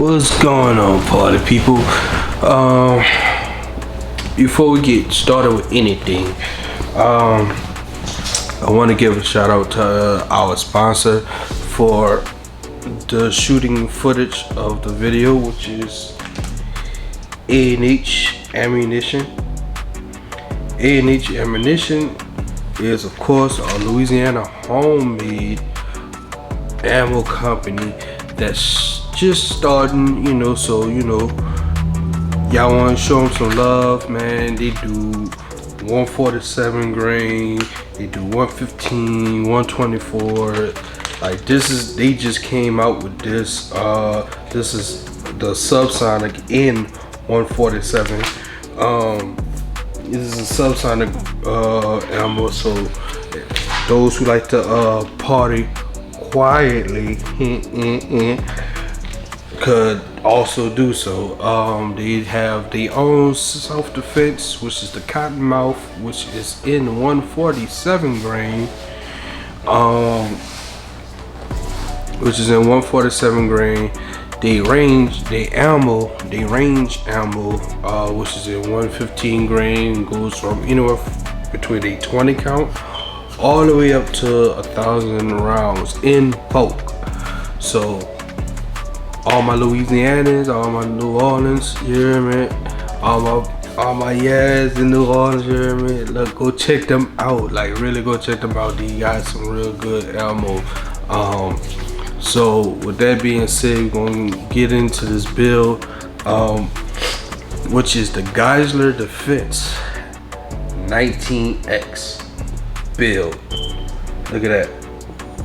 What's going on, party people? Before we get started with anything, I want to give a shout out to our sponsor for the shooting footage of the video, which is N.O.L.A Ammunition. N.O.L.A Ammunition is, of course, a Louisiana homemade ammo company that's just starting, so y'all want to show them some love, man. They do 147 grain, they do 115, 124. Like, they just came out with this. This is the subsonic N147. This is a subsonic ammo, so those who like to party quietly could also do so. They have their own self-defense, which is the Cottonmouth, which is in 147 grain. Which is in 147 grain. They range ammo, which is in 115 grain, goes from anywhere between a 20 count all the way up to 1,000 rounds in bulk. So all my Louisianans, all my New Orleans, you hear me? All my yes in New Orleans, you hear me? Look, go check them out. Like, really go check them out. They got some real good ammo. So with that being said, we're gonna get into this build, which is the Geisler Defense 19X build. Look at that.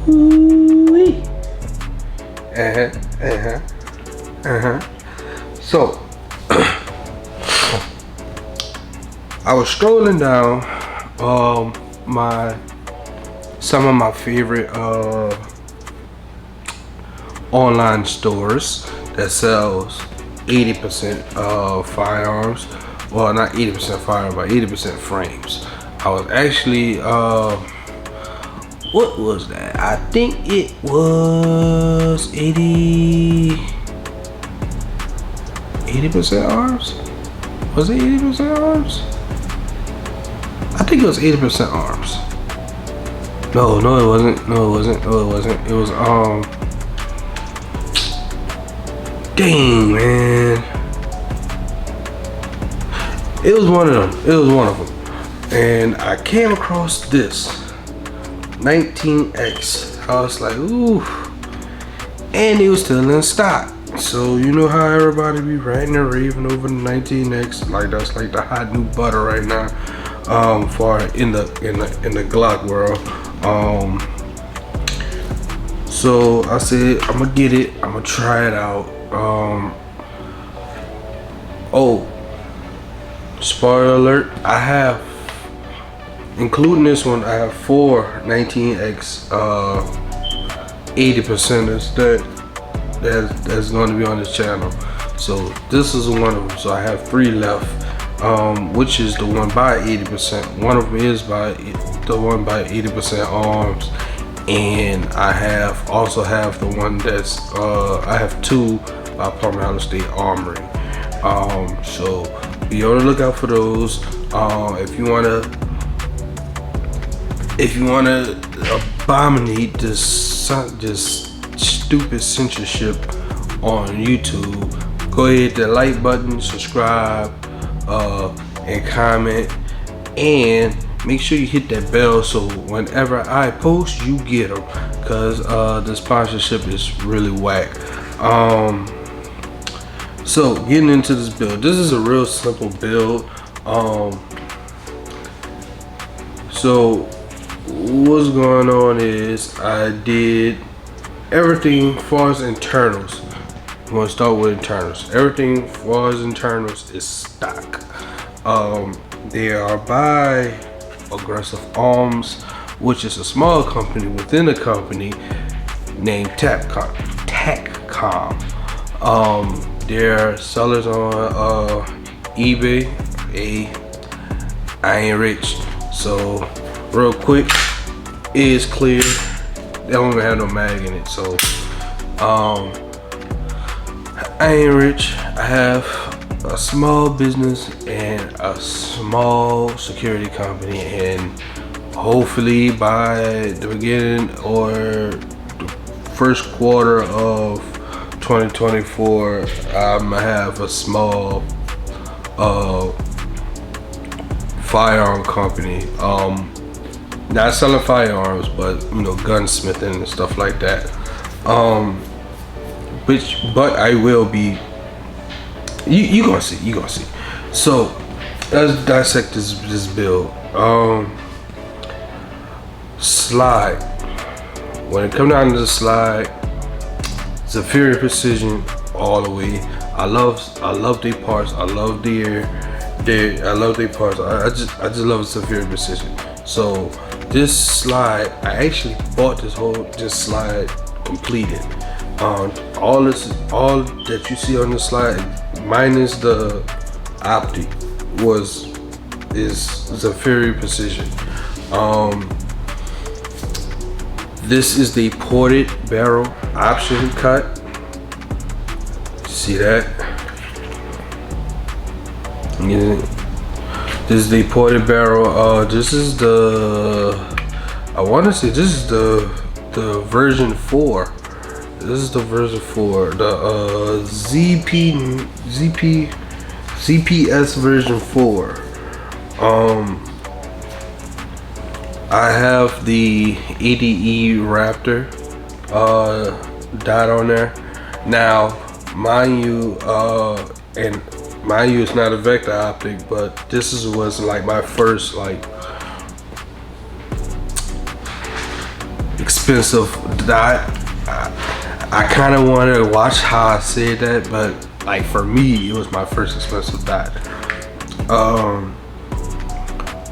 Ooh-wee. So I was strolling down some of my favorite online stores that sells 80% firearms. Well, not 80% firearms, but 80% frames. I was actually what was that? I think it was 80% arms? Was it 80% arms? I think it was 80% arms. No, it wasn't. It was dang, man. It was one of them. And I came across this 19X. I was like, ooh. And it was still in stock. So you know how everybody be ranting and raving over the 19X, like that's like the hot new butter right now, for in the Glock world. So I said, I'm gonna get it. I'm gonna try it out. Oh, spoiler alert! I have, including this one, I have 4 19X 80%ers that's going to be on this channel. So this is one of them. So I have 3 left, which is the one by 80%. One of them is by the one by 80% arms, and I also have the one that's I have 2 by Palmer State Armory. So be on the lookout for those. If you wanna abominate this stupid censorship on YouTube, go ahead, hit that like button, subscribe, and comment, and make sure you hit that bell so whenever I post, you get them, because the sponsorship is really whack. So getting into this build, this is a real simple build. So what's going on is I did everything as far as internals. I'm gonna start with internals. Everything as far as internals is stock. They are by Aggressive Arms, which is a small company within a company named TACCOM. They're sellers on eBay. I ain't rich, so real quick, it is clear. They don't even have no mag in it, so I ain't rich. I have a small business and a small security company, and hopefully by the beginning or the first quarter of 2024, I'm gonna have a small firearm company. Not selling firearms, but gunsmithing and stuff like that. But I will be. You gonna see. You gonna see. So let's dissect this build. Slide. When it comes down to the slide, superior precision all the way. I love their parts. I love I love their parts. I just love superior precision. So this slide, I actually bought this slide completed. All that you see on the slide, minus the optic, is superior precision. This is the ported barrel option cut. See that? Yeah. This is the ported barrel. This is I want to say this is the version 4. This is the version 4. The ZPS version 4. I have the ADE Raptor dot on there. Now, mind you, it's not a vector optic, but this was like my first expensive dot. I kind of wanted to watch how I said that, but for me, it was my first expensive dot.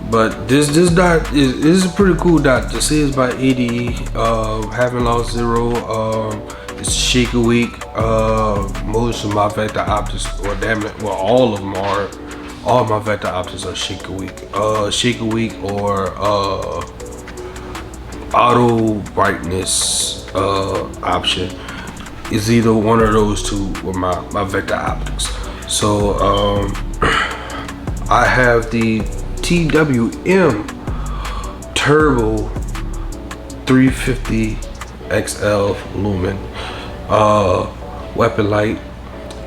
But this dot is a pretty cool dot. This is by ADE. Haven't lost zero. It's shaker weak. Most of my vector optics, all of them are. All my vector optics are shaker weak. Shaker weak or auto brightness option is either one of those two with my vector optics. So I have the TWM Turbo 350 XL Lumen weapon light.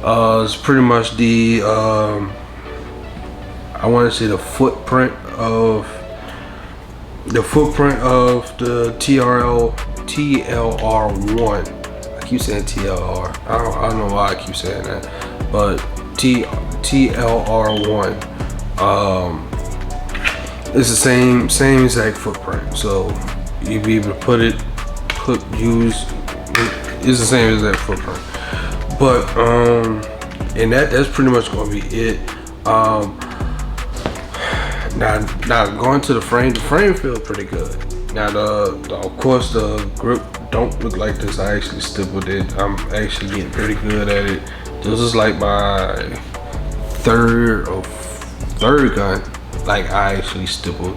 It's pretty much the I want to say the footprint of the TLR1. I keep saying TLR. I don't know why I keep saying that, but TLR1. It's the same exact footprint. So you be able to it's the same exact footprint. But and that's pretty much gonna be it. Now going to the frame feels pretty good. Now of course the grip don't look like this. I actually stippled it. I'm actually getting pretty good at it. This is like my third gun. I actually stippled.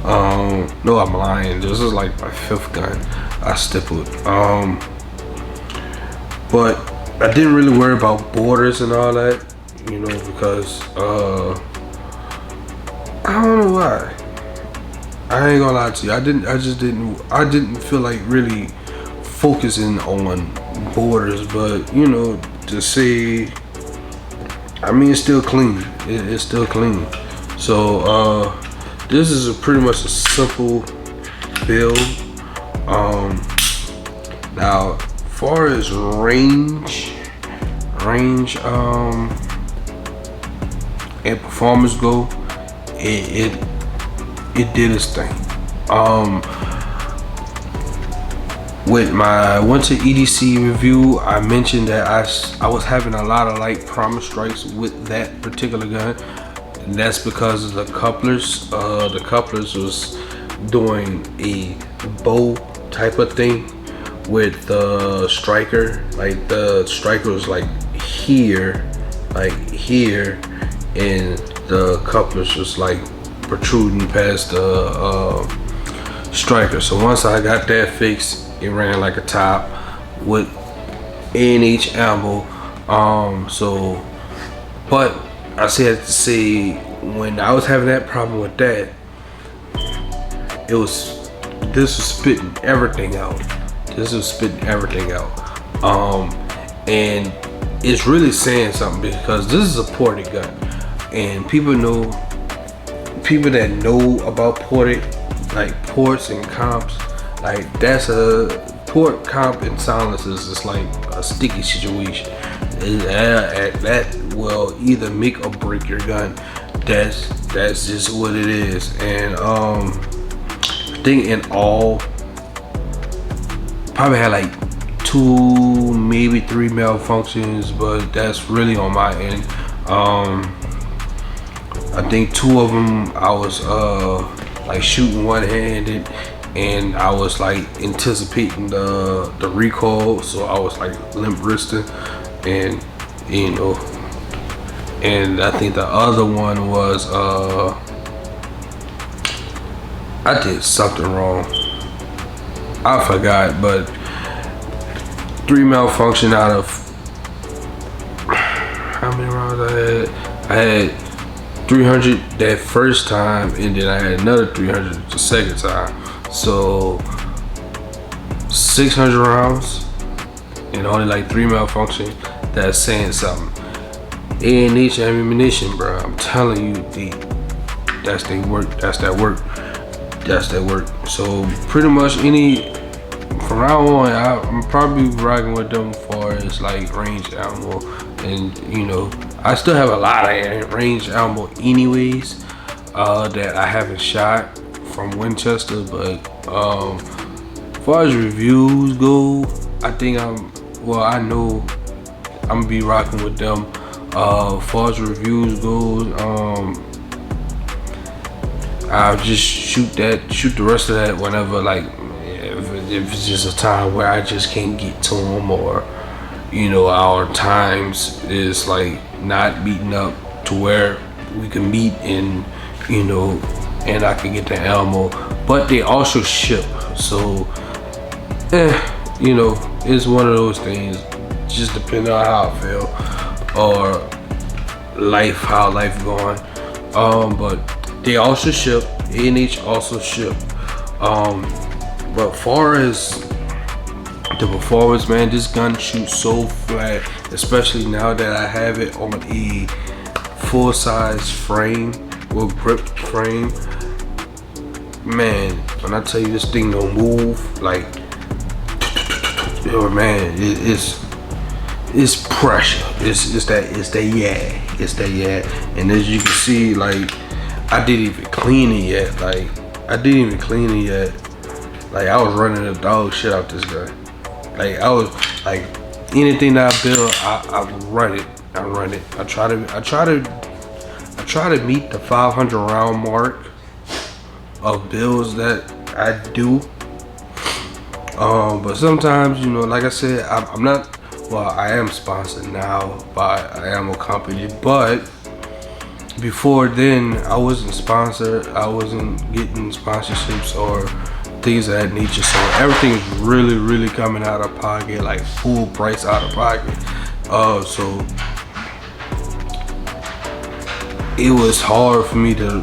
No, I'm lying. This is like my 5th gun I stippled. But I didn't really worry about borders and all that, because I don't know why. I ain't gonna lie to you. I didn't feel like really focusing on borders, but to say, it's still clean. It's still clean. So this is pretty much a simple build. Now, as far as range and performance go, it did its thing. With my winter EDC review, I mentioned that I was having a lot of promise strikes with that particular gun. And that's because of the couplers. The couplers was doing a bow type of thing with the striker. The striker was here, and the couplers was protruding past the striker. So once I got that fixed, it ran like a top with A&H ammo. So, but I said to say, when I was having that problem with that, this was spitting everything out. This was spitting everything out. And it's really saying something, because this is a ported gun, and people that know about ported, like ports and comps, like that's a port, comp, and silencers is like a sticky situation. That will either make or break your gun. That's just what it is. And I think in all, probably had like 2, maybe 3 malfunctions, but that's really on my end. I think 2 of them I was like shooting one-handed, and I was like anticipating the recoil, so I was like limp wristing, and and I think the other one was I did something wrong. I forgot, but 3 malfunction out of how many rounds I had? I had 300 that first time, and then I had another 300 the second time. So 600 rounds and only like 3 malfunction. That's saying something. A&H ammunition, bro. I'm telling you, that's their work. That's that work. That's that work. So pretty much from now on, I'm probably rocking with them as far as like range ammo, and I still have a lot of range ammo anyways that I haven't shot from Winchester, but as far as reviews go, I think I know I'm gonna be rocking with them. As far as reviews goes, I'll just shoot the rest of that whenever, like if it's just a time where I just can't get to them, or our times is like not meeting up to where we can meet, and and I can get the ammo. But they also ship, so it's one of those things. Just depending on how I feel, or how life going. But they also ship. A&H also ship. But far as the performance, man, this gun shoots so flat, especially now that I have it on a full-size frame with grip frame. Man, when I tell you this thing don't move, like, man, it's pressure. It's that yeah. And as you can see, like, I didn't even clean it yet. Like, I was running the dog shit out this gun. Like, I was like, anything that I build, I run it. I try to meet the 500 round mark of builds that I do. But sometimes, like I said, I'm not. Well, I am sponsored now by an ammo company, but before then, I wasn't sponsored. I wasn't getting sponsorships or things of that nature. So everything is really, really coming out of pocket, like full price out of pocket. So it was hard for me to,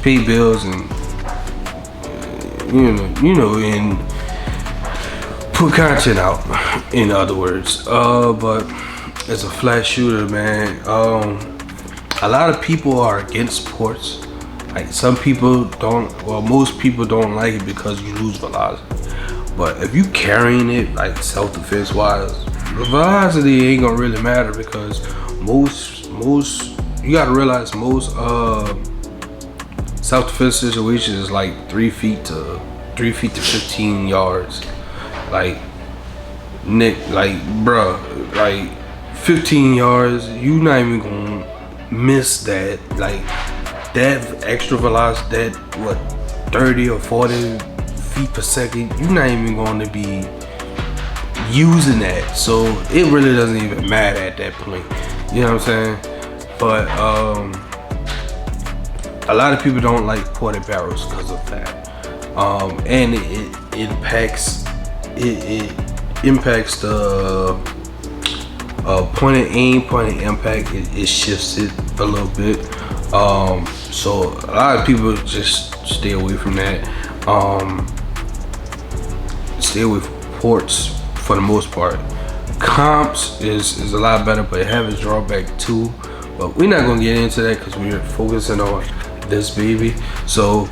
pay bills and and put content out, in other words. But as a flat shooter, man, a lot of people are against ports. Like, some people don't, well, most people don't like it because you lose velocity. But if you carrying it, like, self-defense wise, the velocity ain't gonna really matter, because most you gotta realize most self-defense situations is like 3 feet to 15 yards. Like, bruh, like 15 yards, you not even gonna miss that. Like, that extra velocity, that 30 or 40 feet per second, you're not even going to be using that. So it really doesn't even matter at that point. You know what I'm saying? But a lot of people don't like ported barrels because of that. And it impacts the Point of aim, point of impact, it shifts it a little bit. So a lot of people just stay away from that. Stay away from ports for the most part. Comps is a lot better, but it has its drawback too. But we're not gonna get into that because we're focusing on this baby. So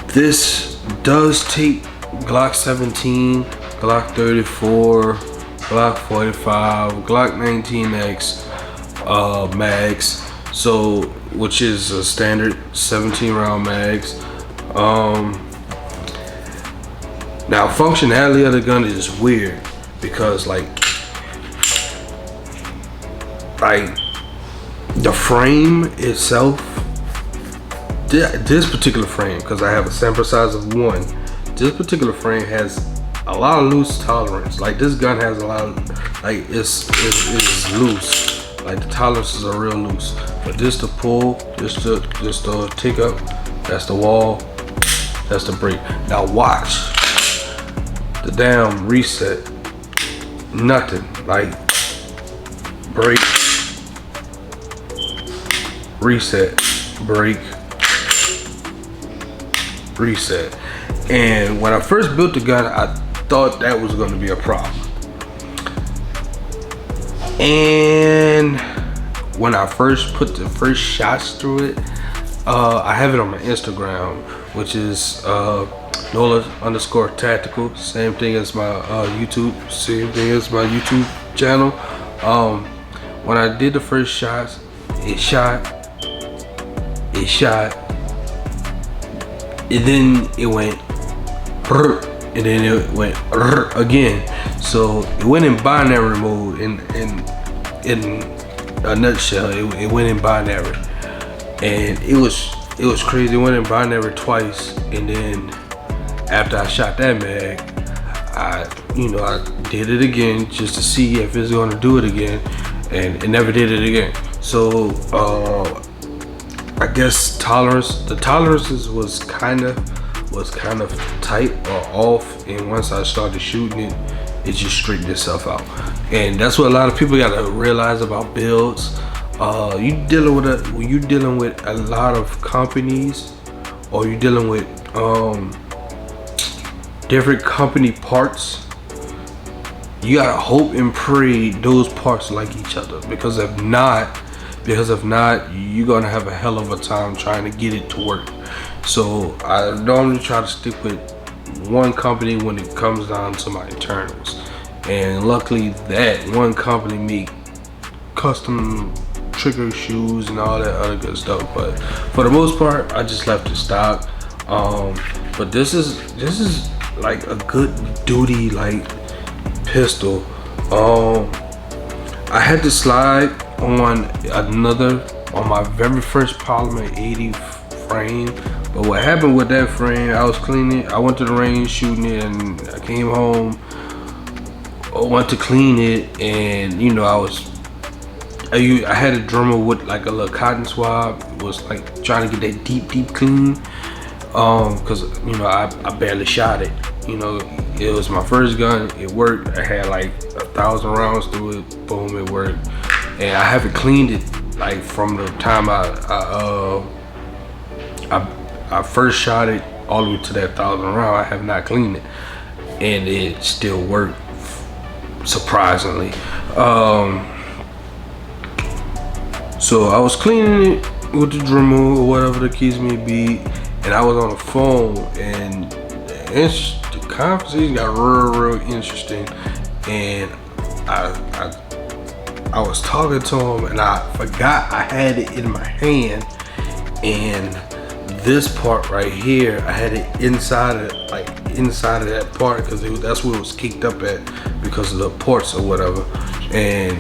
this does take Glock 17, Glock 34, Glock 45, Glock 19X mags, so which is a standard 17 round mags. Now functionality of the gun is weird because like the frame itself, this particular frame, because I have a sample size of 1, this particular frame has a lot of loose tolerance. Like this gun has a lot of, like it's loose. Like the tolerances are real loose. But this to pull, this to take up, that's the wall, that's the break. Now watch the damn reset. Nothing. Like break, reset, break, reset. And when I first built the gun, I thought that was going to be a problem. And when I first put the first shots through it, I have it on my Instagram, which is N.O.L.A_tactical. Same thing as my YouTube. Same thing as my YouTube channel. When I did the first shots, it shot, and then it went, and then it went again. So it went in binary mode. In a nutshell, it went in binary, and it was crazy. It went in binary twice, and then after I shot that mag, I did it again just to see if it's gonna do it again, and it never did it again. So I guess the tolerances was kind of tight or off, and once I started shooting it just straightened itself out. And that's what a lot of people gotta realize about builds. When you're dealing with a lot of companies, or you're dealing with different company parts, you gotta hope and pray those parts like each other, because if not, you're gonna have a hell of a time trying to get it to work. So I normally try to stick with one company when it comes down to my internals, and luckily that one company make custom trigger shoes and all that other good stuff. But for the most part, I just left it stock. But this is like a good duty like pistol. I had to slide on my very first polymer 80 frame, but what happened with that frame, I was cleaning, I went to the range shooting it, and I came home, I went to clean it, and I had a drummer with like a little cotton swab, was like trying to get that deep clean, because I barely shot it. It was my first gun, it worked. I had like 1,000 rounds through it, boom, it worked. And I haven't cleaned it like from the time I first shot it all the way to that 1,000 round. I have not cleaned it, and it still worked, surprisingly. So I was cleaning it with the Dremel or whatever the case may be, and I was on the phone, and the conversation got real interesting, and I was talking to him, and I forgot I had it in my hand, and this part right here, I had it inside of that part, because that's where it was kicked up at because of the ports or whatever. And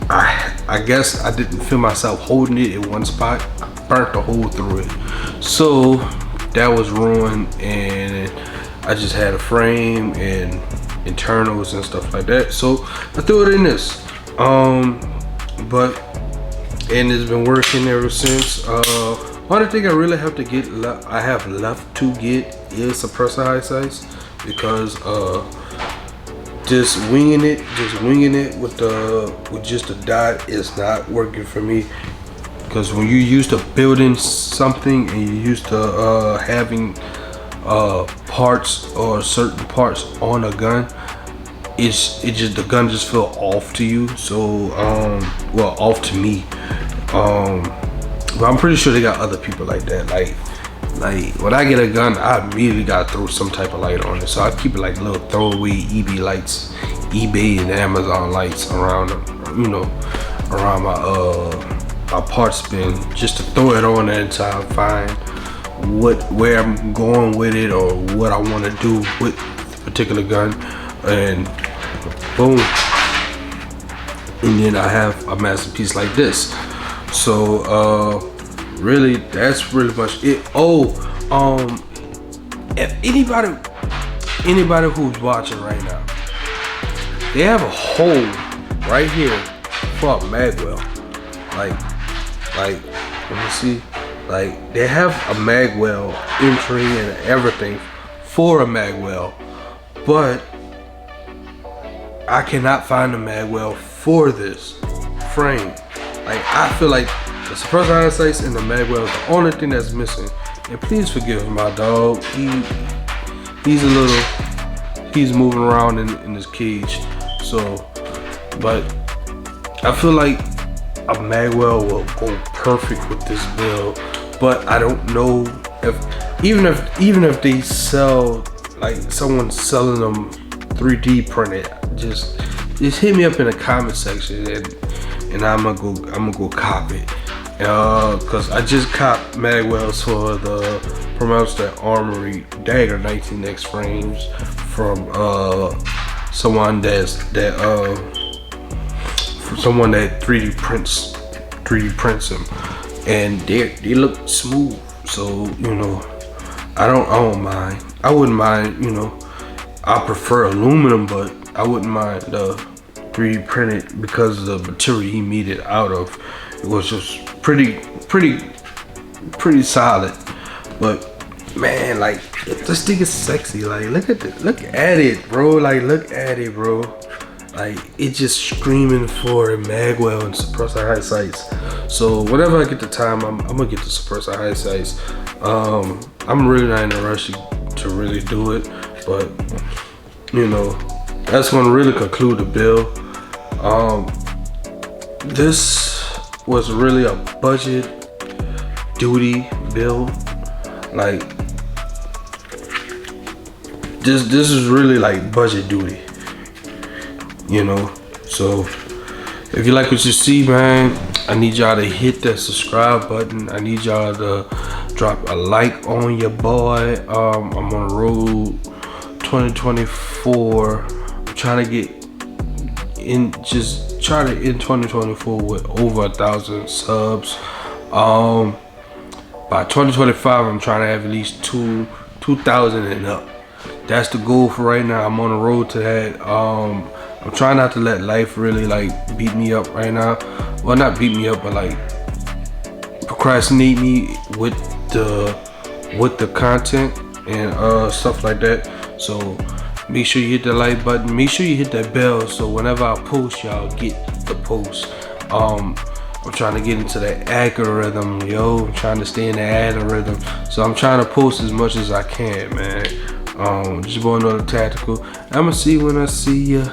I guess I didn't feel myself holding it in one spot. I burnt the hole through it, so that was ruined, and I just had a frame and internals and stuff like that, so I threw it in this. And it's been working ever since. Only thing I really have to get, I have left to get, is suppressor high sights, because just winging it with just a dot is not working for me. Because when you're used to building something and you're used to having parts or certain parts on a gun, the gun just feel off to you. So well, off to me. But I'm pretty sure they got other people like that. Like when I get a gun, I immediately gotta throw some type of light on it. So I keep it like little throwaway eBay and Amazon lights around, you know, around my parts bin, just to throw it on at a time, find where I'm going with it or what I want to do with the particular gun, and boom, and then I have a masterpiece like this. So really, that's really much it. If anybody who's watching right now, they have a hole right here for a magwell. Like, let me see. Like, they have a magwell entry and everything for a magwell, but I cannot find a magwell for this frame. Like, I feel like the suppressor iron sights and the magwell is the only thing that's missing. And please forgive my dog. He's moving around in his cage. So, but I feel like a magwell will go perfect with this build. But I don't know even if they sell, like someone's selling them 3D printed, just hit me up in the comment section and I'm gonna go cop it. Cause I just copped magwells for the Promoster Armory Dagger 19X frames from someone that 3D prints them, and they look smooth. So, you know, I don't mind. I wouldn't mind, you know, I prefer aluminum, but I wouldn't mind the 3D printed because the material he made it out of. It was just pretty solid. But man, like, this thing is sexy. Like, look at it, bro. Like, look at it, bro. Like, it's just screaming for a magwell and suppressor high sights. So whenever I get the time, I'm gonna get the suppressor high sights. I'm really not in a rush to really do it, but you know, that's gonna really conclude the build. This was really a budget duty build. Like, this is really like budget duty, you know. So if you like what you see, man, I need y'all to hit that subscribe button. I need y'all to drop a like on your boy. I'm on the road 2024. I'm trying to get in, just try to end 2024 with over 1,000 subs. By 2025, I'm trying to have at least 2,000 and up. That's the goal for right now. I'm on the road to that. I'm trying not to let life really like beat me up right now. Well, not beat me up, but like procrastinate me with the content and stuff like that. So make sure you hit the like button. Make sure you hit that bell so whenever I post, y'all get the post. I'm trying to get into the algorithm, yo. I'm trying to stay in the algorithm. So I'm trying to post as much as I can, man. Just going on the tactical. I'ma see you when I see ya.